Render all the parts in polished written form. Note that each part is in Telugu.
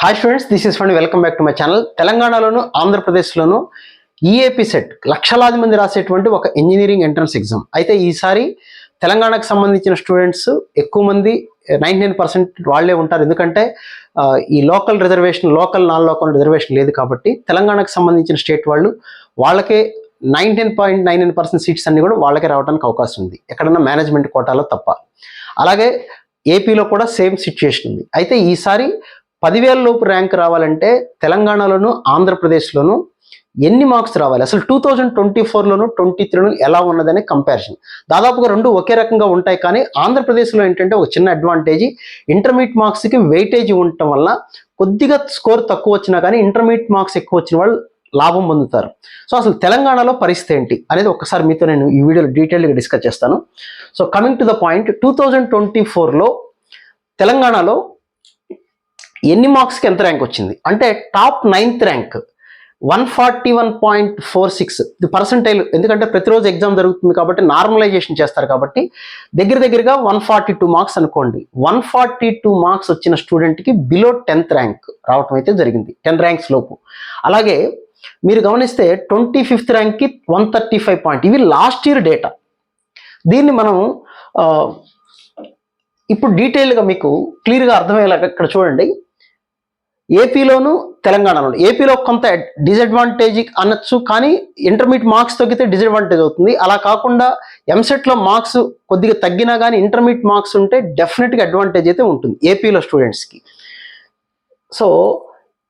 Hi students, this is fund. Welcome back to my channel. తెలంగాణలోను ఆంధ్రప్రదేశ్లోను ఈఏపీ సెట్ లక్షలాది మంది రాసేటువంటి ఒక ఇంజనీరింగ్ ఎంట్రన్స్ ఎగ్జామ్. అయితే ఈసారి తెలంగాణకు సంబంధించిన స్టూడెంట్స్ ఎక్కువ మంది 99% వాళ్ళే ఉంటారు. ఎందుకంటే ఈ local reservation, non local reservation లేదు కాబట్టి తెలంగాణకు సంబంధించిన స్టేట్ వాళ్ళకే 99.99% సీట్స్ అన్ని కూడా వాళ్ళకే రావడానికి అవకాశం ఉంది, ఎక్కడన్నా మేనేజ్మెంట్ కోటాలో తప్ప. అలాగే ఏపీలో కూడా సేమ్ సిచ్యుయేషన్ ఉంది. అయితే ఈసారి 10,000 లోపు ర్యాంక్ రావాలంటే తెలంగాణలోను ఆంధ్రప్రదేశ్లోను ఎన్ని మార్క్స్ రావాలి, అసలు 2024లోను 23లోను ఎలా ఉన్నదనే కంపారిజన్. దాదాపుగా రెండు ఒకే రకంగా ఉంటాయి, కానీ ఆంధ్రప్రదేశ్లో ఏంటంటే ఒక చిన్న అడ్వాంటేజ్, ఇంటర్మీడియట్ మార్క్స్కి వెయిటేజ్ ఉండటం వల్ల కొద్దిగా స్కోర్ తక్కువ వచ్చినా కానీ ఇంటర్మీడియట్ మార్క్స్ ఎక్కువ వచ్చిన వాళ్ళు లాభం పొందుతారు. సో అసలు తెలంగాణలో పరిస్థితి ఏంటి అనేది ఒకసారి మీతో నేను ఈ వీడియోలో డీటెయిల్గా డిస్కస్ చేస్తాను. So coming to the point, 2024లో తెలంగాణలో ఎన్ని మార్క్స్కి ఎంత ర్యాంక్ వచ్చింది అంటే టాప్ 9th ర్యాంక్ 141.46 ఇది పర్సంటైల్. ఎందుకంటే ప్రతిరోజు ఎగ్జామ్ జరుగుతుంది కాబట్టి నార్మలైజేషన్ చేస్తారు కాబట్టి దగ్గరగా 142 మార్క్స్ అనుకోండి. 142 మార్క్స్ వచ్చిన స్టూడెంట్కి బిలో 10th ర్యాంక్ రావటం అయితే జరిగింది, 10 ర్యాంక్స్ లోపు. అలాగే మీరు గమనిస్తే 25th ర్యాంక్కి 135 పాయింట్. ఇవి లాస్ట్ ఇయర్ డేటా. దీన్ని మనం ఇప్పుడు డీటెయిల్గా మీకు క్లియర్గా అర్థమయ్యేలాగా ఇక్కడ చూడండి. ఏపీలోను తెలంగాణలోను, ఏపీలో కొంత డిసడ్వాంటేజ్ అనొచ్చు, కానీ ఇంటర్మీడియట్ మార్క్స్ తగ్గితే డిసడ్వాంటేజ్ అవుతుంది. అలా కాకుండా ఎంసెట్లో మార్క్స్ కొద్దిగా తగ్గినా కానీ ఇంటర్మీడియట్ మార్క్స్ ఉంటే డెఫినెట్గా అడ్వాంటేజ్ అయితే ఉంటుంది ఏపీలో స్టూడెంట్స్కి. సో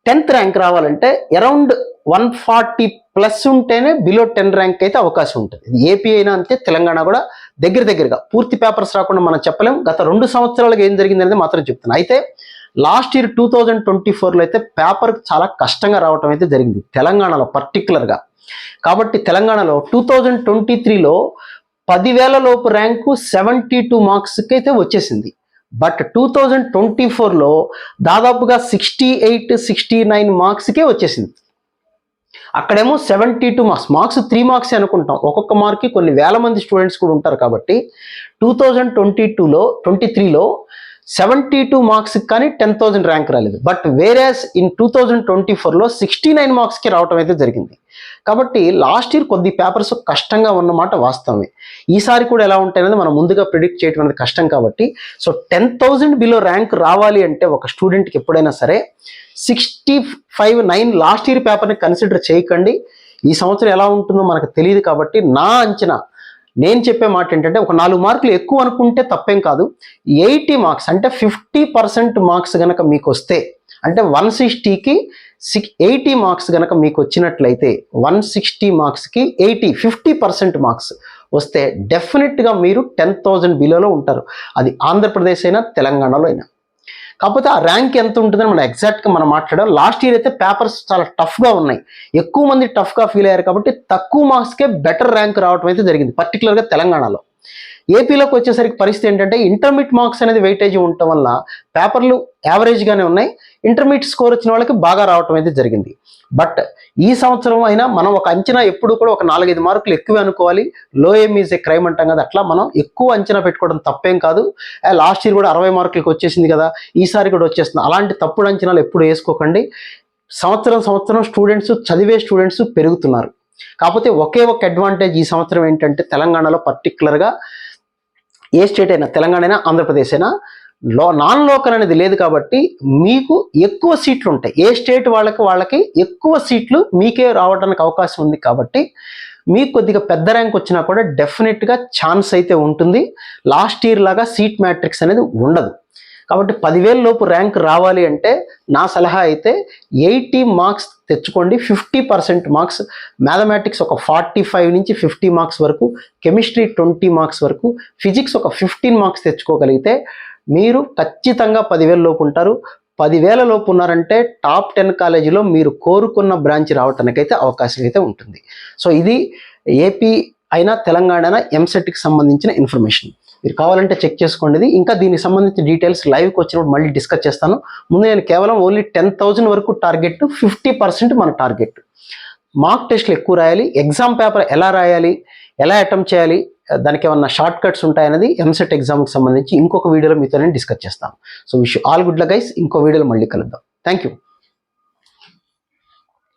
10th ర్యాంక్ రావాలంటే అరౌండ్ 140+ ఉంటేనే బిలో 10 ర్యాంక్ అయితే అవకాశం ఉంటుంది. ఇది ఏపీ అయినా అంతే, తెలంగాణ కూడా దగ్గరగా. పూర్తి పేపర్స్ రాకుండా మనం చెప్పలేం. గత 2 సంవత్సరాలుగా ఏం జరిగింది అనేది మాత్రం చెప్తున్నాను. అయితే లాస్ట్ ఇయర్ 2024లో అయితే పేపర్ చాలా కష్టంగా రావటం అయితే జరిగింది తెలంగాణలో పర్టికులర్గా. కాబట్టి తెలంగాణలో 2023లో 10,000 లోపు ర్యాంకు 72 మార్క్స్కి అయితే వచ్చేసింది. బట్ 2024లో దాదాపుగా 68-69 మార్క్స్కే వచ్చేసింది. అక్కడేమో 72 మార్క్స్ 3 మార్క్స్ అనుకుంటాం. ఒక్కొక్క మార్క్కి కొన్ని వేల మంది స్టూడెంట్స్ కూడా ఉంటారు. కాబట్టి 2023లో 72 మార్క్స్కి కానీ 10,000 ర్యాంక్ రాలేదు. బట్ వేరేస్ ఇన్ 2024లో 69 మార్క్స్కి రావటం అయితే జరిగింది. కాబట్టి లాస్ట్ ఇయర్ కొద్ది పేపర్స్ కష్టంగా ఉన్నమాట వాస్తవమే. ఈసారి కూడా ఎలా ఉంటాయనేది మనం ముందుగా ప్రిడిక్ట్ చేయడం అనేది కష్టం. కాబట్టి సో 10,000 బిలో ర్యాంక్ రావాలి అంటే ఒక స్టూడెంట్కి ఎప్పుడైనా సరే 65-9 లాస్ట్ ఇయర్ పేపర్ని కన్సిడర్ చేయకండి. ఈ సంవత్సరం ఎలా ఉంటుందో మనకు తెలియదు. కాబట్టి నా అంచనా, నేను చెప్పే మాట ఏంటంటే ఒక 4 మార్కులు ఎక్కువ అనుకుంటే తప్పేం కాదు. 80 మార్క్స్ అంటే 50% మార్క్స్ కనుక మీకు వస్తే, అంటే 160కి 80 మార్క్స్ కనుక మీకు వచ్చినట్లయితే 160 మార్క్స్కి 50% మార్క్స్ వస్తే డెఫినెట్గా మీరు 10,000 బిలోలో ఉంటారు. అది ఆంధ్రప్రదేశ్ అయినా తెలంగాణలో అయినా. కాకపోతే ఆ ర్యాంక్ ఎంత ఉంటుందని మనం ఎగ్జాక్ట్గా మనం మాట్లాడాం. లాస్ట్ ఇయర్ అయితే పేపర్స్ చాలా టఫ్గా ఉన్నాయి, ఎక్కువ మంది టఫ్గా ఫీల్ అయ్యారు. కాబట్టి తక్కువ మార్క్స్కే బెటర్ ర్యాంక్ రావడం అయితే జరిగింది పర్టికులర్గా తెలంగాణలో. ఏపీలోకి వచ్చేసరికి పరిస్థితి ఏంటంటే ఇంటర్మీడియట్ మార్క్స్ అనేది వెయిటేజ్ ఉండటం వల్ల పేపర్లు యావరేజ్గానే ఉన్నాయి. ఇంటర్మీడియట్ స్కోర్ వచ్చిన వాళ్ళకి బాగా రావటం అయితే జరిగింది. బట్ ఈ సంవత్సరం అయినా మనం ఒక అంచనా ఎప్పుడు కూడా ఒక 4-5 మార్కులు ఎక్కువే అనుకోవాలి. లో ఎయిమ్ ఈజ్ ఏ క్రైమ్ అంటాం కదా, అట్లా మనం ఎక్కువ అంచనా పెట్టుకోవడం తప్పేం కాదు. లాస్ట్ ఇయర్ కూడా 60 మార్కులకి వచ్చేసింది కదా, ఈసారి కూడా వచ్చేస్తుంది. అలాంటి తప్పుడు అంచనాలు ఎప్పుడు వేసుకోకండి. సంవత్సరం స్టూడెంట్స్, చదివే స్టూడెంట్స్ పెరుగుతున్నారు. కాకపోతే ఒకే ఒక అడ్వాంటేజ్ ఈ సంవత్సరం ఏంటంటే తెలంగాణలో పర్టికులర్గా ఏ స్టేట్ అయినా, తెలంగాణ అయినా ఆంధ్రప్రదేశ్ అయినా నాన్ లోకల్ అనేది లేదు. కాబట్టి మీకు ఎక్కువ సీట్లు ఉంటాయి. ఏ స్టేట్ వాళ్ళకి ఎక్కువ సీట్లు మీకే రావడానికి అవకాశం ఉంది. కాబట్టి మీకు కొద్దిగా పెద్ద ర్యాంక్ వచ్చినా కూడా డెఫినెట్గా ఛాన్స్ అయితే ఉంటుంది. లాస్ట్ ఇయర్ లాగా సీట్ మ్యాట్రిక్స్ అనేది ఉండదు. కాబట్టి 10,000 లోపు ర్యాంక్ రావాలి అంటే నా సలహా అయితే 80 మార్క్స్ తెచ్చుకోండి. 50% మార్క్స్, మ్యాథమెటిక్స్ ఒక 45 నుంచి 50 మార్క్స్ వరకు, కెమిస్ట్రీ 20 మార్క్స్ వరకు, ఫిజిక్స్ ఒక 15 మార్క్స్ తెచ్చుకోగలిగితే మీరు ఖచ్చితంగా 10,000 లోపు ఉంటారు. 10,000 లోపు ఉన్నారంటే టాప్ 10 కాలేజీలో మీరు కోరుకున్న బ్రాంచ్ రావటానికైతే అవకాశం అయితే ఉంటుంది. సో ఇది ఏపీ అయినా తెలంగాణ అయినా ఎంసెట్కి సంబంధించిన ఇన్ఫర్మేషన్. మీరు కావాలంటే చెక్ చేసుకోండి. ఇంకా దీనికి సంబంధించిన డీటెయిల్స్ లైవ్కి వచ్చినప్పుడు మళ్ళీ డిస్కస్ చేస్తాను. ముందు నేను కేవలం ఓన్లీ 10,000 వరకు టార్గెట్, 50% మన టార్గెట్. మార్క్ టెస్ట్లు ఎక్కువ రాయాలి, ఎగ్జామ్ పేపర్ ఎలా రాయాలి, ఎలా అటెంప్ట్ చేయాలి, దానికి ఏమన్నా షార్ట్ కట్స్ ఉంటాయనేది ఎంసెట్ ఎగ్జామ్కి సంబంధించి ఇంకొక వీడియోలో మీతో నేను డిస్కస్ చేస్తాను. So wish all good luck guys. ఇంకో వీడియోలో మళ్ళీ కలుద్దాం. Thank you.